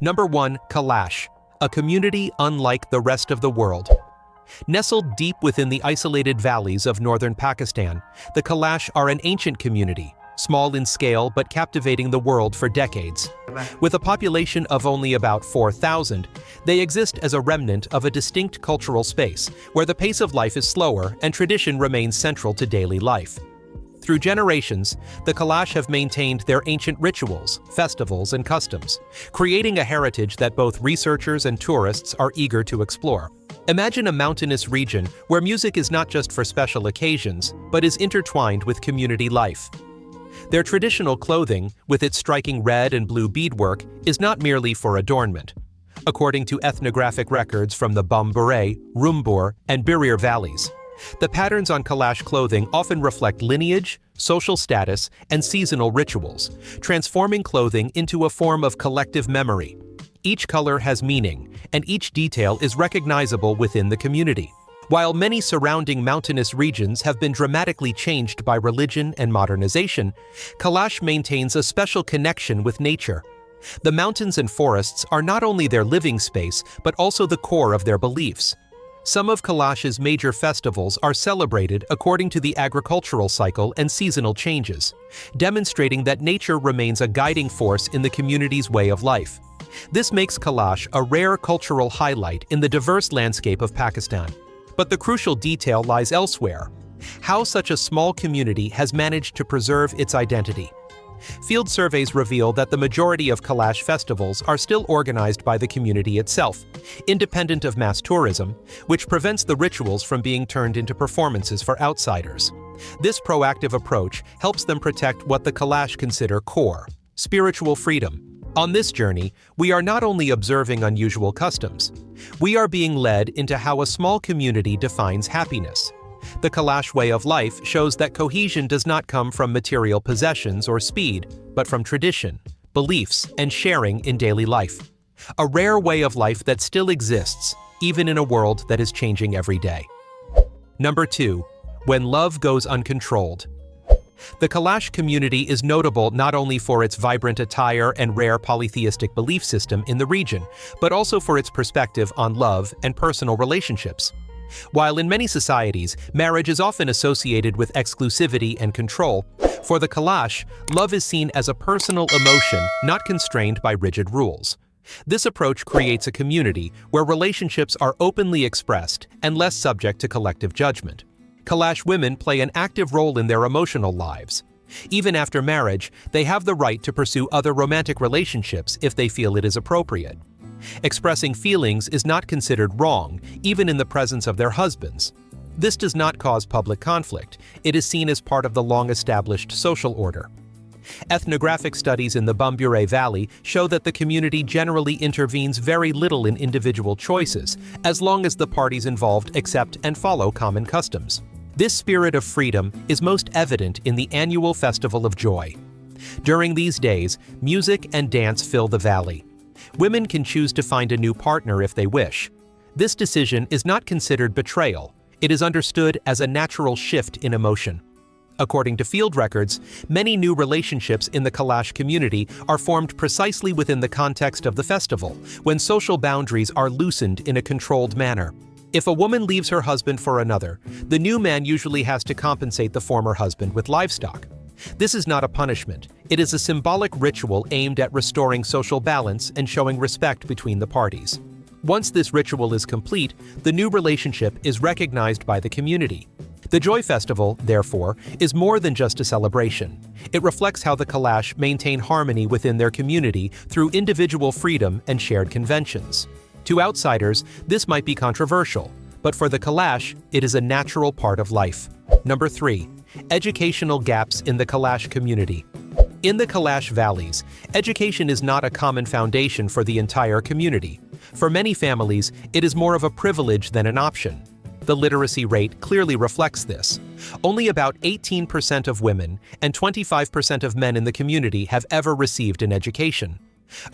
Number 1. Kalash, a community unlike the rest of the world. Nestled deep within the isolated valleys of northern Pakistan, the Kalash are an ancient community, small in scale but captivating the world for decades. With a population of only about 4,000, they exist as a remnant of a distinct cultural space where the pace of life is slower and tradition remains central to daily life. Through generations, the Kalash have maintained their ancient rituals, festivals, and customs, creating a heritage that both researchers and tourists are eager to explore. Imagine a mountainous region where music is not just for special occasions, but is intertwined with community life. Their traditional clothing, with its striking red and blue beadwork, is not merely for adornment. According to ethnographic records from the Bamburay, Rumbur, and Birir valleys, the patterns on Kalash clothing often reflect lineage, social status, and seasonal rituals, transforming clothing into a form of collective memory. Each color has meaning, and each detail is recognizable within the community. While many surrounding mountainous regions have been dramatically changed by religion and modernization, Kalash maintains a special connection with nature. The mountains and forests are not only their living space, but also the core of their beliefs. Some of Kalash's major festivals are celebrated according to the agricultural cycle and seasonal changes, demonstrating that nature remains a guiding force in the community's way of life. This makes Kalash a rare cultural highlight in the diverse landscape of Pakistan. But the crucial detail lies elsewhere: how such a small community has managed to preserve its identity. Field surveys reveal that the majority of Kalash festivals are still organized by the community itself, independent of mass tourism, which prevents the rituals from being turned into performances for outsiders. This proactive approach helps them protect what the Kalash consider core: spiritual freedom. On this journey, we are not only observing unusual customs, we are being led into how a small community defines happiness. The Kalash way of life shows that cohesion does not come from material possessions or speed, but from tradition, beliefs, and sharing in daily life. A rare way of life that still exists, even in a world that is changing every day. Number 2. When love goes uncontrolled. The Kalash community is notable not only for its vibrant attire and rare polytheistic belief system in the region, but also for its perspective on love and personal relationships. While in many societies, marriage is often associated with exclusivity and control, for the Kalash, love is seen as a personal emotion not constrained by rigid rules. This approach creates a community where relationships are openly expressed and less subject to collective judgment. Kalash women play an active role in their emotional lives. Even after marriage, they have the right to pursue other romantic relationships if they feel it is appropriate. Expressing feelings is not considered wrong, even in the presence of their husbands. This does not cause public conflict. It is seen as part of the long-established social order. Ethnographic studies in the Bamburay Valley show that the community generally intervenes very little in individual choices, as long as the parties involved accept and follow common customs. This spirit of freedom is most evident in the annual Festival of Joy. During these days, music and dance fill the valley. Women can choose to find a new partner if they wish. This decision is not considered betrayal. It is understood as a natural shift in emotion. According to field records, many new relationships in the Kalash community are formed precisely within the context of the festival, when social boundaries are loosened in a controlled manner. If a woman leaves her husband for another, the new man usually has to compensate the former husband with livestock. This is not a punishment. It is a symbolic ritual aimed at restoring social balance and showing respect between the parties. Once this ritual is complete, the new relationship is recognized by the community. The Joy Festival, therefore, is more than just a celebration. It reflects how the Kalash maintain harmony within their community through individual freedom and shared conventions. To outsiders, this might be controversial, but for the Kalash, it is a natural part of life. Number 3. Educational gaps in the Kalash community. In the Kalash valleys, education is not a common foundation for the entire community. For many families, it is more of a privilege than an option. The literacy rate clearly reflects this. Only about 18% of women and 25% of men in the community have ever received an education.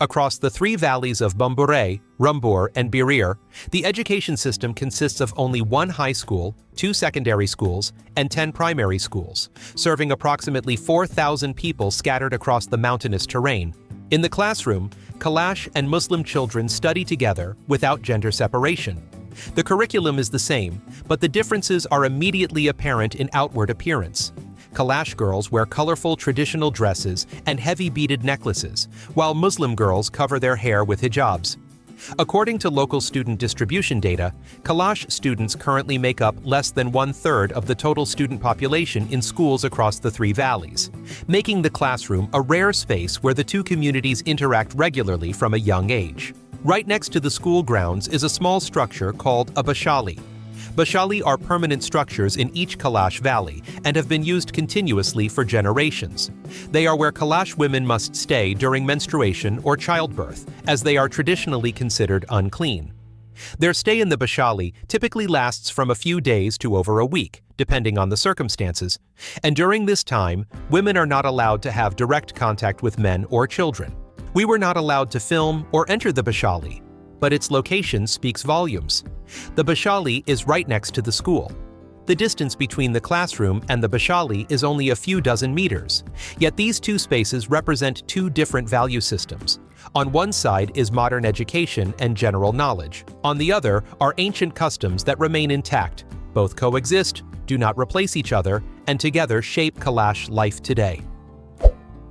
Across the 3 valleys of Bamburay, Rumbur, and Birir, the education system consists of only 1 high school, 2 secondary schools, and 10 primary schools, serving approximately 4,000 people scattered across the mountainous terrain. In the classroom, Kalash and Muslim children study together without gender separation. The curriculum is the same, but the differences are immediately apparent in outward appearance. Kalash girls wear colorful traditional dresses and heavy beaded necklaces, while Muslim girls cover their hair with hijabs. According to local student distribution data, Kalash students currently make up less than 1/3 of the total student population in schools across the three valleys, making the classroom a rare space where the two communities interact regularly from a young age. Right next to the school grounds is a small structure called a bashali. Bashali are permanent structures in each Kalash valley and have been used continuously for generations. They are where Kalash women must stay during menstruation or childbirth, as they are traditionally considered unclean. Their stay in the bashali typically lasts from a few days to over a week, depending on the circumstances, and during this time, women are not allowed to have direct contact with men or children. We were not allowed to film or enter the bashali, but its location speaks volumes. The bashali is right next to the school. The distance between the classroom and the bashali is only a few dozen meters, yet these two spaces represent two different value systems. On one side is modern education and general knowledge. On the other are ancient customs that remain intact. Both coexist, do not replace each other, and together shape Kalash life today.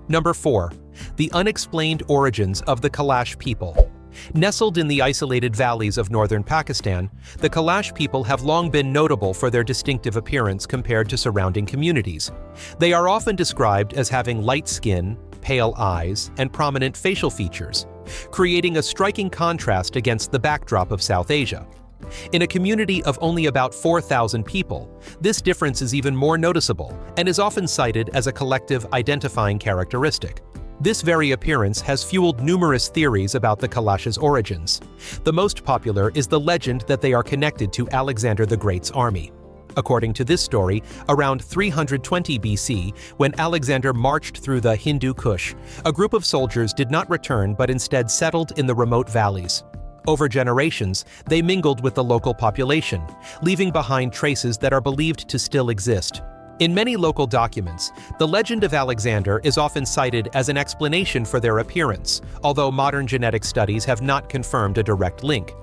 Number 4. The unexplained origins of the Kalash people. Nestled in the isolated valleys of northern Pakistan, the Kalash people have long been notable for their distinctive appearance compared to surrounding communities. They are often described as having light skin, pale eyes, and prominent facial features, creating a striking contrast against the backdrop of South Asia. In a community of only about 4,000 people, this difference is even more noticeable and is often cited as a collective identifying characteristic. This very appearance has fueled numerous theories about the Kalash's origins. The most popular is the legend that they are connected to Alexander the Great's army. According to this story, around 320 BC, when Alexander marched through the Hindu Kush, a group of soldiers did not return but instead settled in the remote valleys. Over generations, they mingled with the local population, leaving behind traces that are believed to still exist. In many local documents, the legend of Alexander is often cited as an explanation for their appearance, although modern genetic studies have not confirmed a direct link.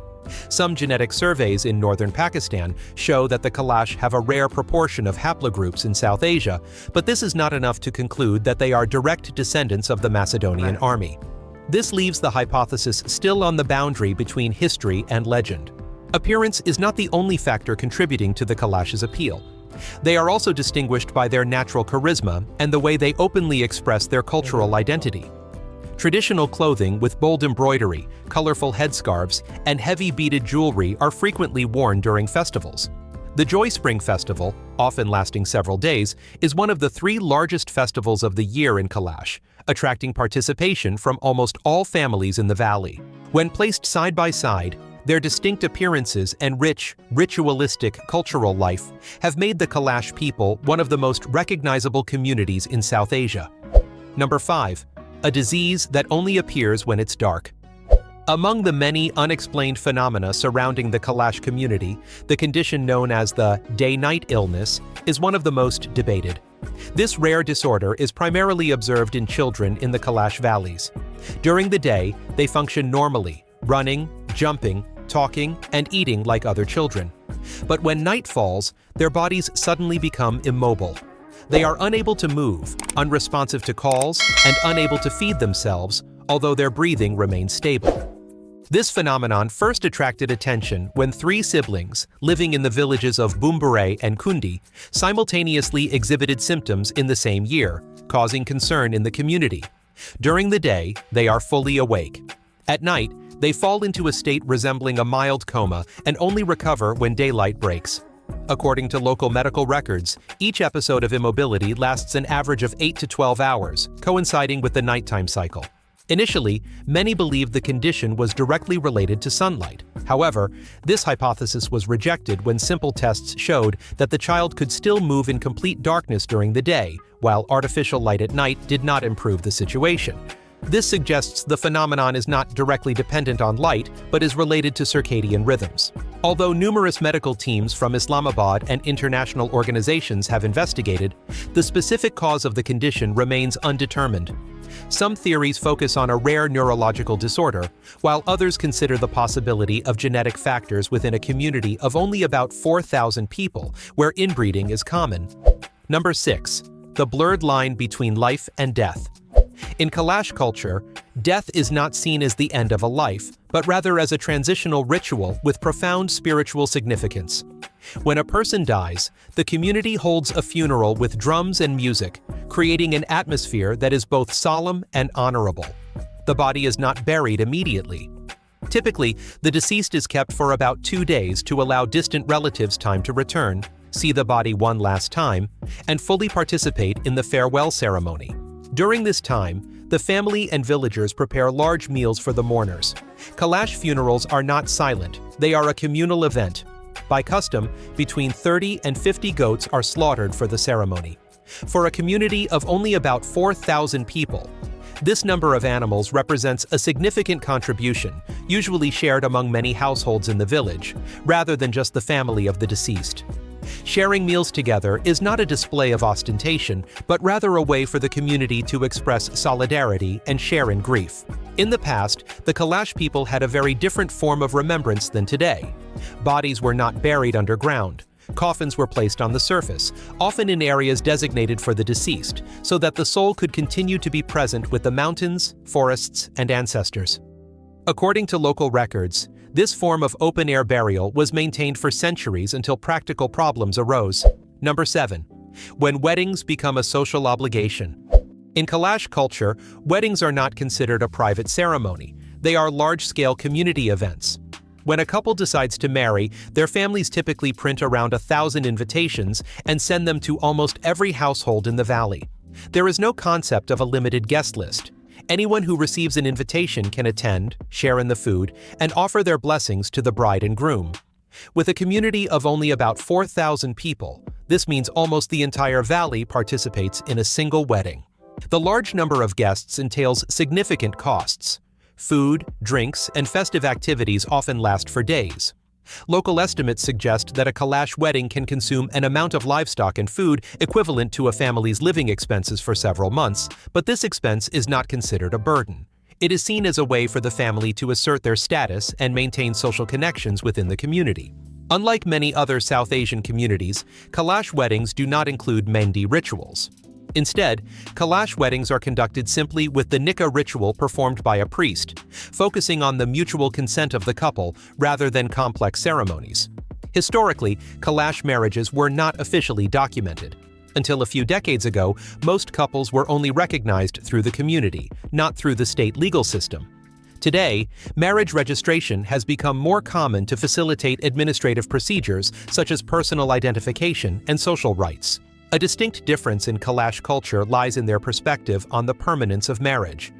Some genetic surveys in northern Pakistan show that the Kalash have a rare proportion of haplogroups in South Asia, but this is not enough to conclude that they are direct descendants of the Macedonian army. This leaves the hypothesis still on the boundary between history and legend. Appearance is not the only factor contributing to the Kalash's appeal. They are also distinguished by their natural charisma and the way they openly express their cultural identity. Traditional clothing with bold embroidery, colorful headscarves, and heavy beaded jewelry are frequently worn during festivals. The Joy Spring Festival, often lasting several days, is one of the 3 largest festivals of the year in Kalash, attracting participation from almost all families in the valley. When placed side by side, their distinct appearances and rich, ritualistic cultural life have made the Kalash people one of the most recognizable communities in South Asia. Number 5. A disease that only appears when it's dark. Among the many unexplained phenomena surrounding the Kalash community, the condition known as the day-night illness is one of the most debated. This rare disorder is primarily observed in children in the Kalash valleys. During the day, they function normally, running, jumping, talking, and eating like other children. But when night falls, their bodies suddenly become immobile. They are unable to move, unresponsive to calls, and unable to feed themselves, although their breathing remains stable. This phenomenon first attracted attention when 3 siblings, living in the villages of Bumbare and Kundi, simultaneously exhibited symptoms in the same year, causing concern in the community. During the day, they are fully awake. At night, they fall into a state resembling a mild coma and only recover when daylight breaks. According to local medical records, each episode of immobility lasts an average of 8 to 12 hours, coinciding with the nighttime cycle. Initially, many believed the condition was directly related to sunlight. However, this hypothesis was rejected when simple tests showed that the child could still move in complete darkness during the day, while artificial light at night did not improve the situation. This suggests the phenomenon is not directly dependent on light, but is related to circadian rhythms. Although numerous medical teams from Islamabad and international organizations have investigated, the specific cause of the condition remains undetermined. Some theories focus on a rare neurological disorder, while others consider the possibility of genetic factors within a community of only about 4,000 people, where inbreeding is common. Number 6. The blurred line between life and death. In Kalash culture, death is not seen as the end of a life, but rather as a transitional ritual with profound spiritual significance. When a person dies, the community holds a funeral with drums and music, creating an atmosphere that is both solemn and honorable. The body is not buried immediately. Typically, the deceased is kept for about 2 days to allow distant relatives time to return, see the body one last time, and fully participate in the farewell ceremony. During this time, the family and villagers prepare large meals for the mourners. Kalash funerals are not silent, they are a communal event. By custom, between 30 and 50 goats are slaughtered for the ceremony. For a community of only about 4,000 people, this number of animals represents a significant contribution, usually shared among many households in the village, rather than just the family of the deceased. Sharing meals together is not a display of ostentation, but rather a way for the community to express solidarity and share in grief. In the past, the Kalash people had a very different form of remembrance than today. Bodies were not buried underground. Coffins were placed on the surface, often in areas designated for the deceased, so that the soul could continue to be present with the mountains, forests, and ancestors. According to local records, this form of open-air burial was maintained for centuries until practical problems arose. Number 7. When weddings become a social obligation. In Kalash culture, weddings are not considered a private ceremony. They are large-scale community events. When a couple decides to marry, their families typically print around 1,000 invitations and send them to almost every household in the valley. There is no concept of a limited guest list. Anyone who receives an invitation can attend, share in the food, and offer their blessings to the bride and groom. With a community of only about 4,000 people, this means almost the entire valley participates in a single wedding. The large number of guests entails significant costs. Food, drinks, and festive activities often last for days. Local estimates suggest that a Kalash wedding can consume an amount of livestock and food equivalent to a family's living expenses for several months, but this expense is not considered a burden. It is seen as a way for the family to assert their status and maintain social connections within the community. Unlike many other South Asian communities, Kalash weddings do not include Mehndi rituals. Instead, Kalash weddings are conducted simply with the nikah ritual performed by a priest, focusing on the mutual consent of the couple rather than complex ceremonies. Historically, Kalash marriages were not officially documented. Until a few decades ago, most couples were only recognized through the community, not through the state legal system. Today, marriage registration has become more common to facilitate administrative procedures such as personal identification and social rights. A distinct difference in Kalash culture lies in their perspective on the permanence of marriage.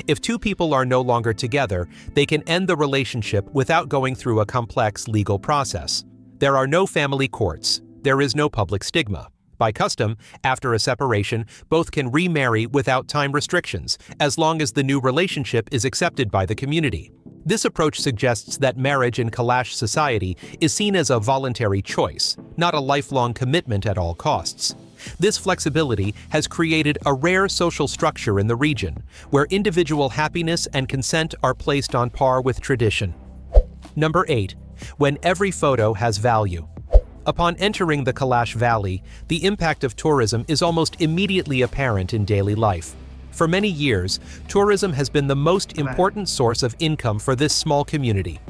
If two people are no longer together, they can end the relationship without going through a complex legal process. There are no family courts. There is no public stigma. By custom, after a separation, both can remarry without time restrictions, as long as the new relationship is accepted by the community. This approach suggests that marriage in Kalash society is seen as a voluntary choice, not a lifelong commitment at all costs. This flexibility has created a rare social structure in the region, where individual happiness and consent are placed on par with tradition. Number 8. When every photo has value. Upon entering the Kalash Valley, the impact of tourism is almost immediately apparent in daily life. For many years, tourism has been the most important source of income for this small community.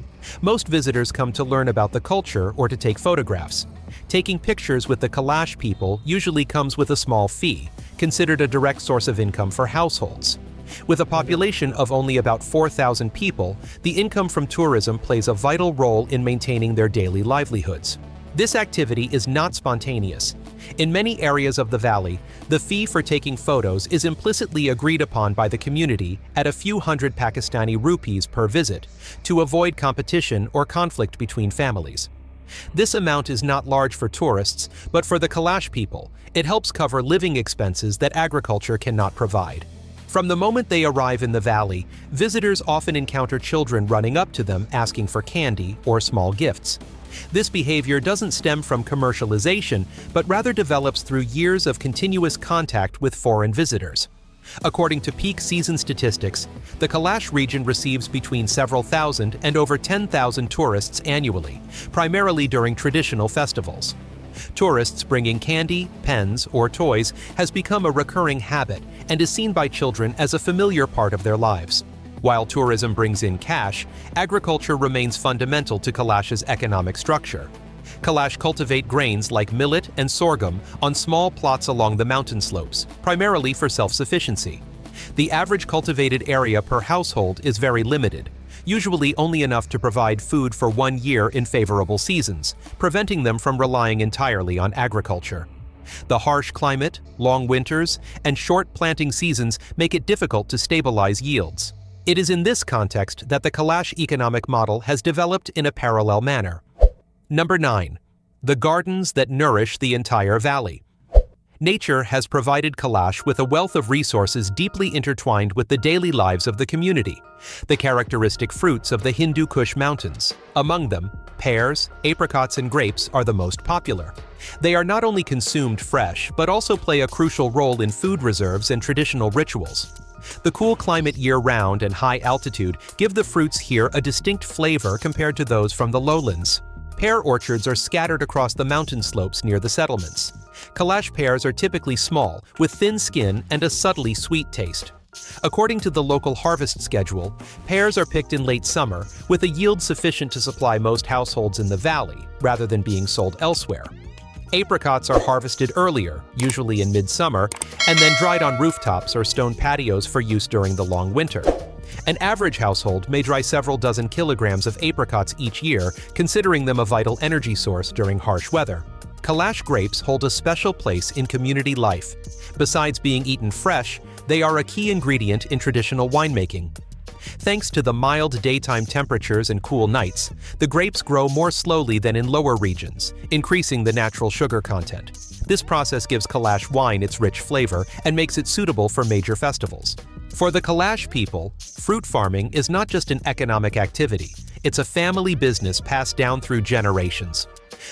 Most visitors come to learn about the culture or to take photographs. Taking pictures with the Kalash people usually comes with a small fee, considered a direct source of income for households. With a population of only about 4,000 people, the income from tourism plays a vital role in maintaining their daily livelihoods. This activity is not spontaneous. In many areas of the valley, the fee for taking photos is implicitly agreed upon by the community at a few hundred Pakistani rupees per visit, to avoid competition or conflict between families. This amount is not large for tourists, but for the Kalash people, it helps cover living expenses that agriculture cannot provide. From the moment they arrive in the valley, visitors often encounter children running up to them asking for candy or small gifts. This behavior doesn't stem from commercialization, but rather develops through years of continuous contact with foreign visitors. According to peak season statistics, the Kalash region receives between several thousand and over 10,000 tourists annually, primarily during traditional festivals. Tourists bringing candy, pens, or toys has become a recurring habit and is seen by children as a familiar part of their lives. While tourism brings in cash, agriculture remains fundamental to Kalash's economic structure. Kalash cultivate grains like millet and sorghum on small plots along the mountain slopes, primarily for self-sufficiency. The average cultivated area per household is very limited, usually only enough to provide food for 1 year in favorable seasons, preventing them from relying entirely on agriculture. The harsh climate, long winters, and short planting seasons make it difficult to stabilize yields. It is in this context that the Kalash economic model has developed in a parallel manner. Number 9. The gardens that nourish the entire valley. Nature has provided Kalash with a wealth of resources deeply intertwined with the daily lives of the community. The characteristic fruits of the Hindu Kush Mountains. Among them, pears, apricots, and grapes are the most popular. They are not only consumed fresh, but also play a crucial role in food reserves and traditional rituals. The cool climate year-round and high altitude give the fruits here a distinct flavor compared to those from the lowlands. Pear orchards are scattered across the mountain slopes near the settlements. Kalash pears are typically small, with thin skin and a subtly sweet taste. According to the local harvest schedule, pears are picked in late summer, with a yield sufficient to supply most households in the valley, rather than being sold elsewhere. Apricots are harvested earlier, usually in midsummer, and then dried on rooftops or stone patios for use during the long winter. An average household may dry several dozen kilograms of apricots each year, considering them a vital energy source during harsh weather. Kalash grapes hold a special place in community life. Besides being eaten fresh, they are a key ingredient in traditional winemaking. Thanks to the mild daytime temperatures and cool nights, the grapes grow more slowly than in lower regions, increasing the natural sugar content. This process gives Kalash wine its rich flavor and makes it suitable for major festivals. For the Kalash people, fruit farming is not just an economic activity, it's a family business passed down through generations.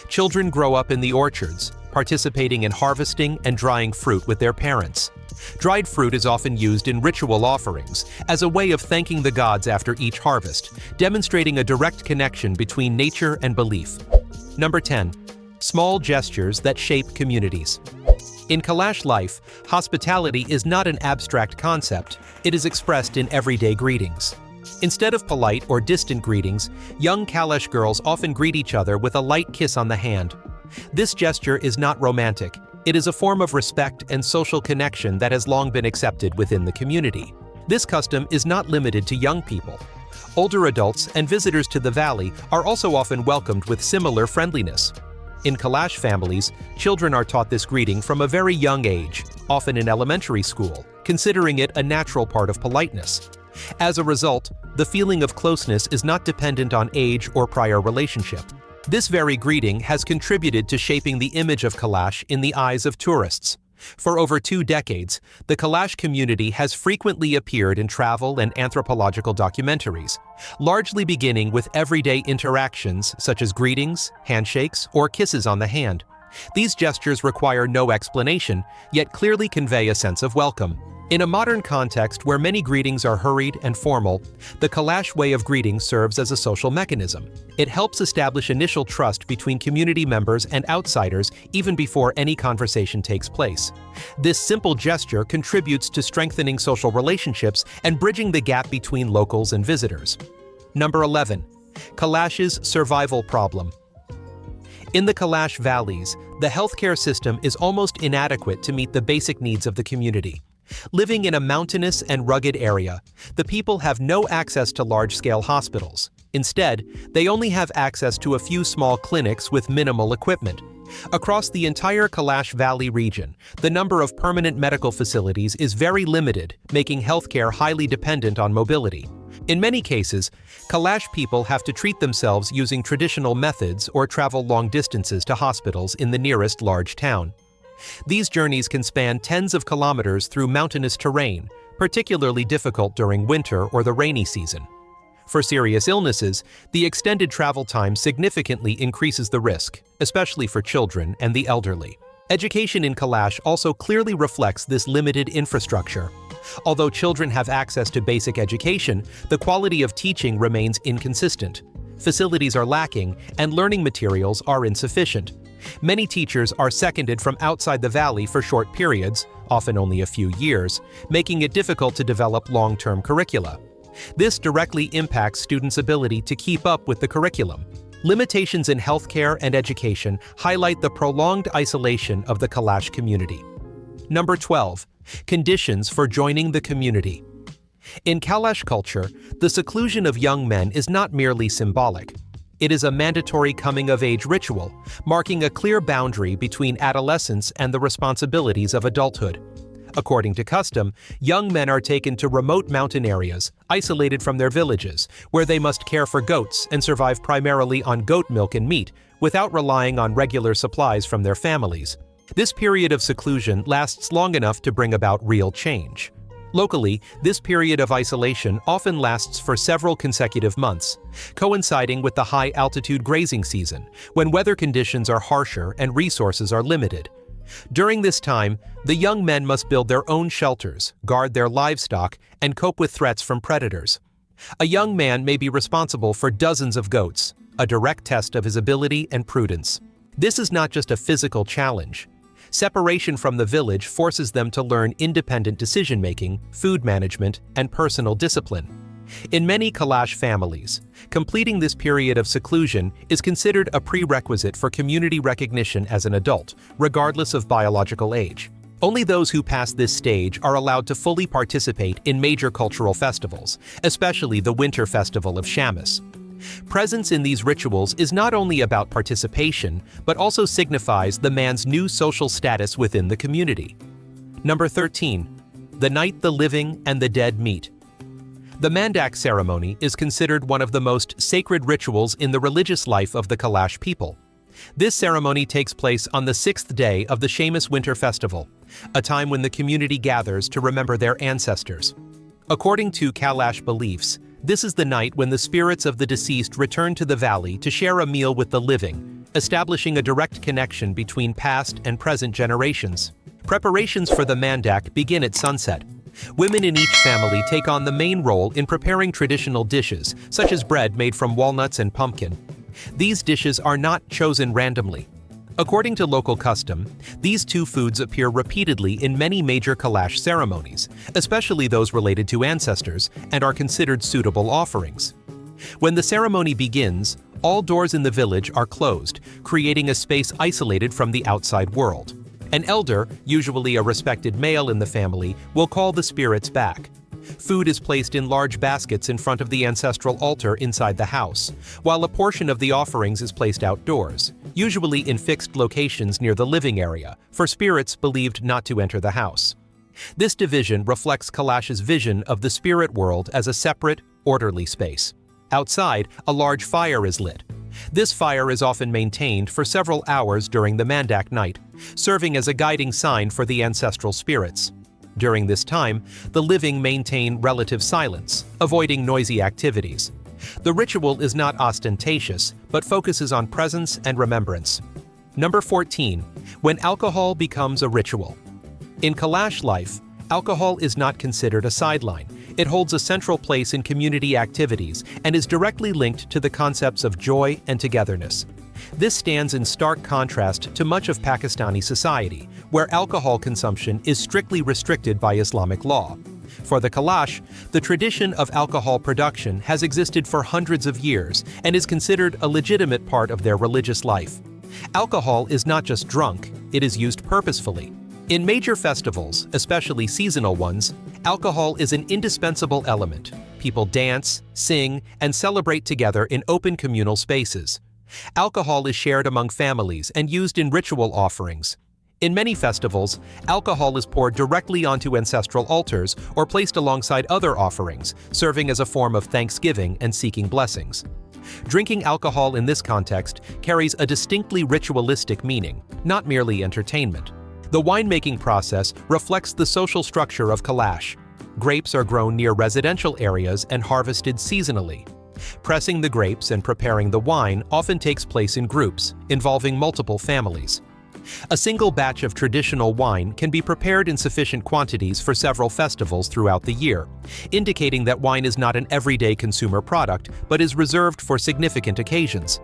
Children grow up in the orchards, participating in harvesting and drying fruit with their parents. Dried fruit is often used in ritual offerings as a way of thanking the gods after each harvest, demonstrating a direct connection between nature and belief. Number 10. Small gestures that shape communities. In Kalash life, hospitality is not an abstract concept, it is expressed in everyday greetings. Instead of polite or distant greetings, young Kalash girls often greet each other with a light kiss on the hand. This gesture is not romantic. It is a form of respect and social connection that has long been accepted within the community. This custom is not limited to young people. Older adults and visitors to the valley are also often welcomed with similar friendliness. In Kalash families, children are taught this greeting from a very young age, often in elementary school, considering it a natural part of politeness. As a result, the feeling of closeness is not dependent on age or prior relationship. This very greeting has contributed to shaping the image of Kalash in the eyes of tourists. For over 2 decades, the Kalash community has frequently appeared in travel and anthropological documentaries, largely beginning with everyday interactions such as greetings, handshakes, or kisses on the hand. These gestures require no explanation, yet clearly convey a sense of welcome. In a modern context where many greetings are hurried and formal, the Kalash way of greeting serves as a social mechanism. It helps establish initial trust between community members and outsiders even before any conversation takes place. This simple gesture contributes to strengthening social relationships and bridging the gap between locals and visitors. Number 11. Kalash's survival problem. In the Kalash valleys, the healthcare system is almost inadequate to meet the basic needs of the community. Living in a mountainous and rugged area, the people have no access to large-scale hospitals. Instead, they only have access to a few small clinics with minimal equipment. Across the entire Kalash Valley region, the number of permanent medical facilities is very limited, making healthcare highly dependent on mobility. In many cases, Kalash people have to treat themselves using traditional methods or travel long distances to hospitals in the nearest large town. These journeys can span tens of kilometers through mountainous terrain, particularly difficult during winter or the rainy season. For serious illnesses, the extended travel time significantly increases the risk, especially for children and the elderly. Education in Kalash also clearly reflects this limited infrastructure. Although children have access to basic education, the quality of teaching remains inconsistent. Facilities are lacking, and learning materials are insufficient. Many teachers are seconded from outside the valley for short periods, often only a few years, making it difficult to develop long-term curricula. This directly impacts students' ability to keep up with the curriculum. Limitations in healthcare and education highlight the prolonged isolation of the Kalash community. Number 12. Conditions for joining the community. In Kalash culture, the seclusion of young men is not merely symbolic. It is a mandatory coming-of-age ritual, marking a clear boundary between adolescence and the responsibilities of adulthood. According to custom, young men are taken to remote mountain areas, isolated from their villages, where they must care for goats and survive primarily on goat milk and meat, without relying on regular supplies from their families. This period of seclusion lasts long enough to bring about real change. Locally, this period of isolation often lasts for several consecutive months, coinciding with the high-altitude grazing season, when weather conditions are harsher and resources are limited. During this time, the young men must build their own shelters, guard their livestock, and cope with threats from predators. A young man may be responsible for dozens of goats, a direct test of his ability and prudence. This is not just a physical challenge. Separation from the village forces them to learn independent decision-making, food management, and personal discipline. In many Kalash families, completing this period of seclusion is considered a prerequisite for community recognition as an adult, regardless of biological age. Only those who pass this stage are allowed to fully participate in major cultural festivals, especially the winter festival of Shamus. Presence in these rituals is not only about participation, but also signifies the man's new social status within the community. Number 13. The night the living and the dead meet. The Mandak ceremony is considered one of the most sacred rituals in the religious life of the Kalash people. This ceremony takes place on the 6th day of the Shamus Winter Festival, a time when the community gathers to remember their ancestors. According to Kalash beliefs, this is the night when the spirits of the deceased return to the valley to share a meal with the living, establishing a direct connection between past and present generations. Preparations for the Mandak begin at sunset. Women in each family take on the main role in preparing traditional dishes, such as bread made from walnuts and pumpkin. These dishes are not chosen randomly. According to local custom, these two foods appear repeatedly in many major Kalash ceremonies, especially those related to ancestors, and are considered suitable offerings. When the ceremony begins, all doors in the village are closed, creating a space isolated from the outside world. An elder, usually a respected male in the family, will call the spirits back. Food is placed in large baskets in front of the ancestral altar inside the house, while a portion of the offerings is placed outdoors, usually in fixed locations near the living area, for spirits believed not to enter the house. This division reflects Kalash's vision of the spirit world as a separate, orderly space. Outside, a large fire is lit. This fire is often maintained for several hours during the Mandak night, serving as a guiding sign for the ancestral spirits. During this time, the living maintain relative silence, avoiding noisy activities. The ritual is not ostentatious, but focuses on presence and remembrance. Number 14. When alcohol becomes a ritual. In Kalash life, alcohol is not considered a sideline. It holds a central place in community activities and is directly linked to the concepts of joy and togetherness. This stands in stark contrast to much of Pakistani society, where alcohol consumption is strictly restricted by Islamic law. For the Kalash, the tradition of alcohol production has existed for hundreds of years and is considered a legitimate part of their religious life. Alcohol is not just drunk, it is used purposefully. In major festivals, especially seasonal ones, alcohol is an indispensable element. People dance, sing, and celebrate together in open communal spaces. Alcohol is shared among families and used in ritual offerings. In many festivals, alcohol is poured directly onto ancestral altars or placed alongside other offerings, serving as a form of thanksgiving and seeking blessings. Drinking alcohol in this context carries a distinctly ritualistic meaning, not merely entertainment. The winemaking process reflects the social structure of Kalash. Grapes are grown near residential areas and harvested seasonally. Pressing the grapes and preparing the wine often takes place in groups, involving multiple families. A single batch of traditional wine can be prepared in sufficient quantities for several festivals throughout the year, indicating that wine is not an everyday consumer product but is reserved for significant occasions.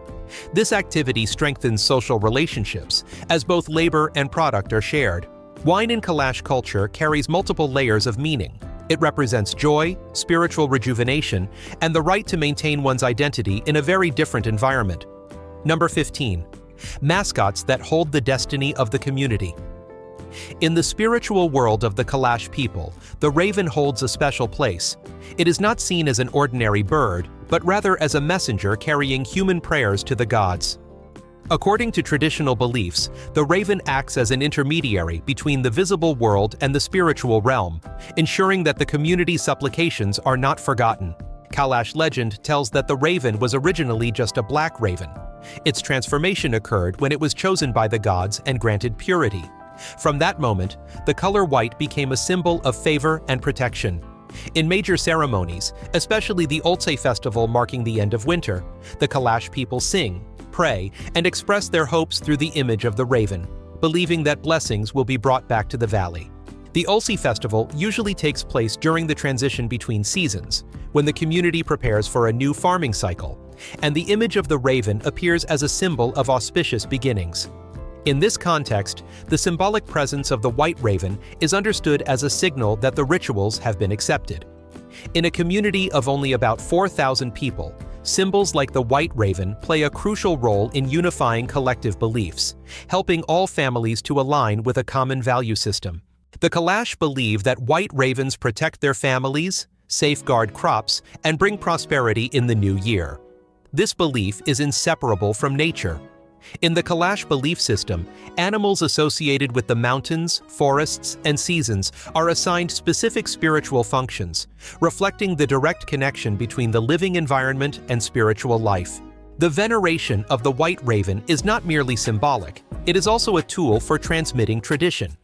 This activity strengthens social relationships, as both labor and product are shared. Wine in Kalash culture carries multiple layers of meaning. It represents joy, spiritual rejuvenation, and the right to maintain one's identity in a very different environment. Number 15. Mascots that hold the destiny of the community. In the spiritual world of the Kalash people, the raven holds a special place. It is not seen as an ordinary bird, but rather as a messenger carrying human prayers to the gods. According to traditional beliefs, the raven acts as an intermediary between the visible world and the spiritual realm, ensuring that the community's supplications are not forgotten. Kalash legend tells that the raven was originally just a black raven. Its transformation occurred when it was chosen by the gods and granted purity. From that moment, the color white became a symbol of favor and protection. In major ceremonies, especially the Ulse festival marking the end of winter, the Kalash people sing, pray, and express their hopes through the image of the raven, believing that blessings will be brought back to the valley. The Ulse festival usually takes place during the transition between seasons, when the community prepares for a new farming cycle, and the image of the raven appears as a symbol of auspicious beginnings. In this context, the symbolic presence of the white raven is understood as a signal that the rituals have been accepted. In a community of only about 4,000 people, symbols like the white raven play a crucial role in unifying collective beliefs, helping all families to align with a common value system. The Kalash believe that white ravens protect their families, safeguard crops, and bring prosperity in the new year. This belief is inseparable from nature. In the Kalash belief system, animals associated with the mountains, forests, and seasons are assigned specific spiritual functions, reflecting the direct connection between the living environment and spiritual life. The veneration of the white raven is not merely symbolic, it is also a tool for transmitting tradition.